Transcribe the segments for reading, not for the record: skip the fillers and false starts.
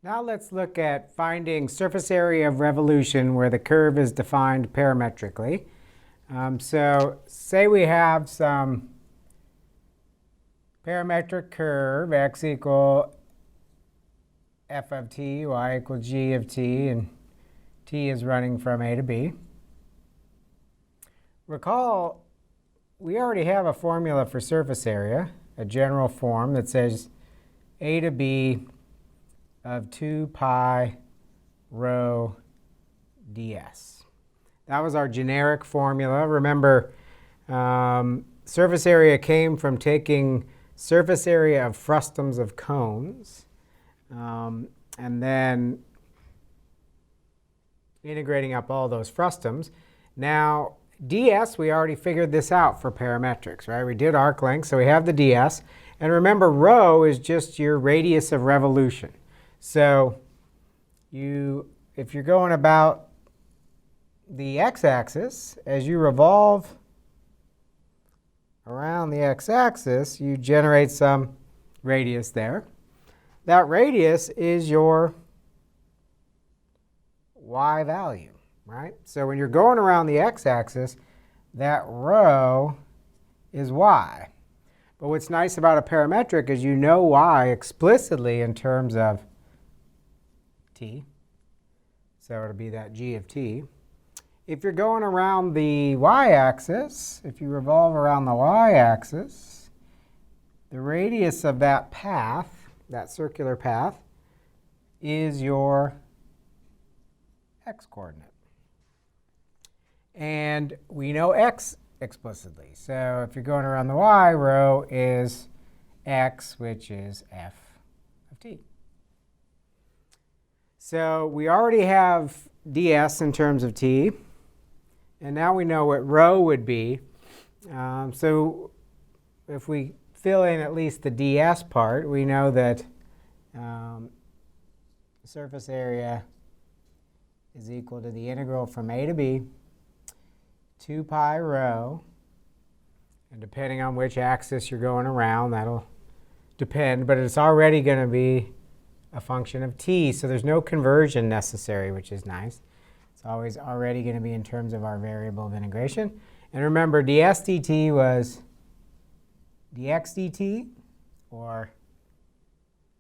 Now let's look at finding surface area of revolution where the curve is defined parametrically. So say we have some parametric curve, x equal f of t, y equal g of t, and t is running from a to b. Recall, we already have a formula for surface area, a general form that says a to b of 2 pi rho ds. That was our generic formula. Remember, surface area came from taking surface area of frustums of cones and then integrating up all those frustums. Now, ds, we already figured this out for parametrics, right? We did arc length, so we have the ds. And remember, rho is just your radius of revolution. So if you're going about the x-axis, as you revolve around the x-axis, you generate some radius there. That radius is your y value, right? So when you're going around the x-axis, that rho is y. But what's nice about a parametric is you know y explicitly in terms of t. So it'll be that g of t. If you're going around the y-axis, if you revolve around the y-axis, the radius of that path, that circular path, is your x-coordinate. And we know x explicitly. So if you're going around the y, rho is x, which is f of t. So we already have ds in terms of t. And now we know what rho would be. So if we fill in at least the ds part, we know that surface area is equal to the integral from a to b, 2 pi rho. And depending on which axis you're going around, that'll depend. But it's already going to be a function of t. So there's no conversion necessary, which is nice. It's always already going to be in terms of our variable of integration. And remember, ds dt was dx dt, or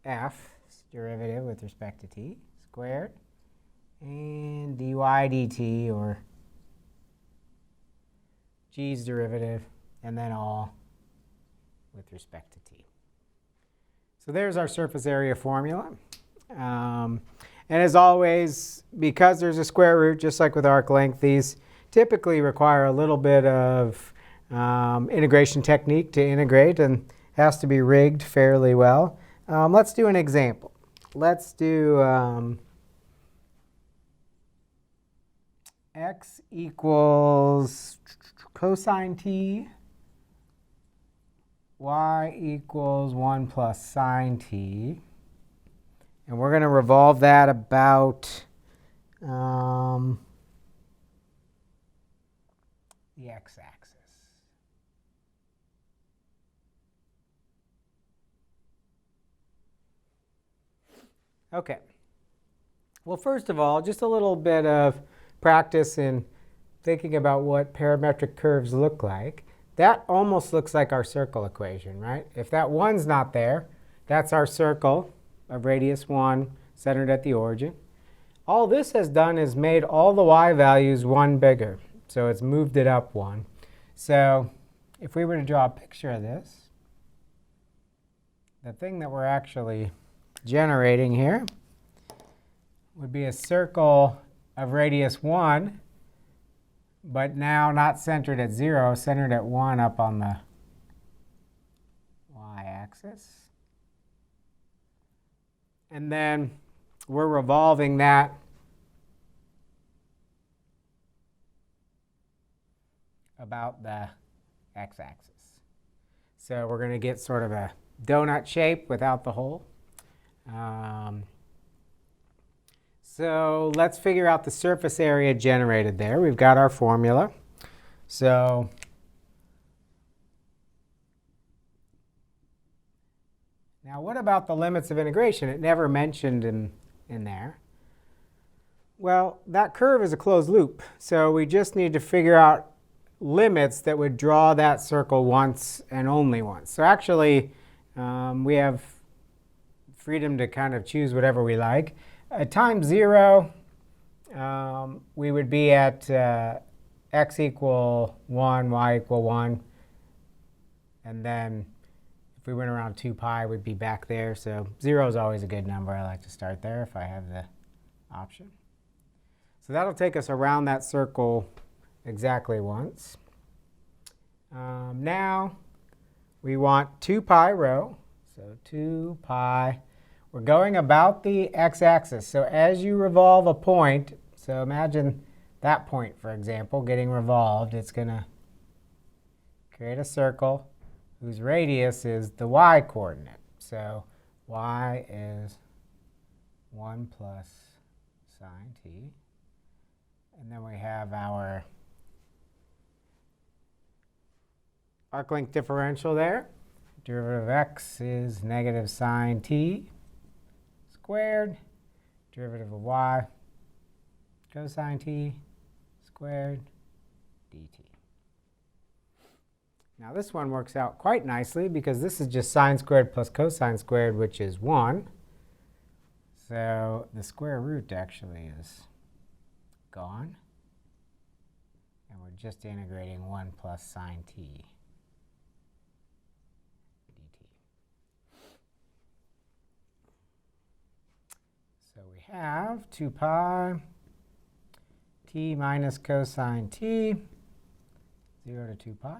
f derivative with respect to t squared, and dy dt, or g's derivative, and then all with respect to t. So there's our surface area formula. And as always, because there's a square root, just like with arc length, these typically require a little bit of integration technique to integrate and has to be rigged fairly well. Let's do an example. Let's do x equals cosine t, y equals 1 plus sine t. And we're going to revolve that about the x-axis. OK. Well, first of all, just a little bit of practice in thinking about what parametric curves look like. That almost looks like our circle equation, right? If that 1's not there, that's our circle of radius 1 centered at the origin. All this has done is made all the y values 1 bigger. So it's moved it up 1. So if we were to draw a picture of this, the thing that we're actually generating here would be a circle of radius 1, but now not centered at 0, centered at 1 up on the y-axis. And then we're revolving that about the x-axis. So we're going to get sort of a donut shape without the hole. So let's figure out the surface area generated there. We've got our formula. So now what about the limits of integration? It never mentioned in in there. Well, that curve is a closed loop, so we just need to figure out limits that would draw that circle once and only once. So actually, we have freedom to kind of choose whatever we like. At time 0, we would be at x equal 1, y equal 1. And then if we went around 2 pi, we'd be back there. So 0 is always a good number. I like to start there if I have the option. So that'll take us around that circle exactly once. Now we want 2 pi rho. So 2 pi. We're going about the x-axis. So as you revolve a point, so imagine that point, for example, getting revolved. It's going to create a circle whose radius is the y-coordinate. So y is 1 plus sine t. And then we have our arc length differential there. Derivative of x is negative sine t squared. Derivative of y, cosine t squared dt. Now this one works out quite nicely because this is just sine squared plus cosine squared, which is 1. So the square root actually is gone. And we're just integrating 1 plus sine t dt. So we have 2 pi t minus cosine t, 0 to 2 pi.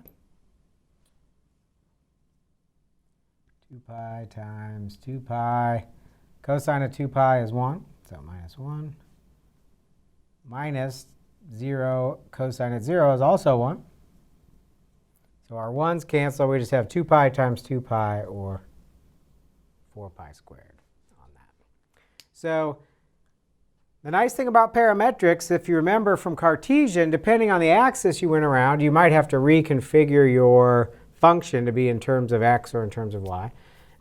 2 pi times 2 pi. Cosine of 2 pi is 1, so minus 1. Minus 0, cosine of 0 is also 1. So our 1's cancel. We just have 2 pi times 2 pi, or 4 pi squared on that. So the nice thing about parametrics, if you remember from Cartesian, depending on the axis you went around, you might have to reconfigure your function to be in terms of x or in terms of y.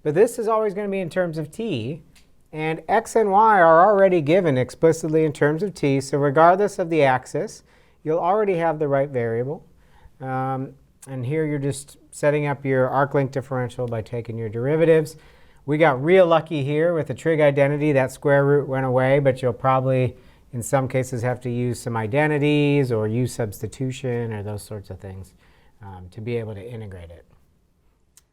But this is always going to be in terms of t. And x and y are already given explicitly in terms of t. So regardless of the axis, you'll already have the right variable. And here you're just setting up your arc length differential by taking your derivatives. We got real lucky here with the trig identity. That square root went away, but you'll probably, in some cases, have to use some identities or use substitution or those sorts of things to be able to integrate it.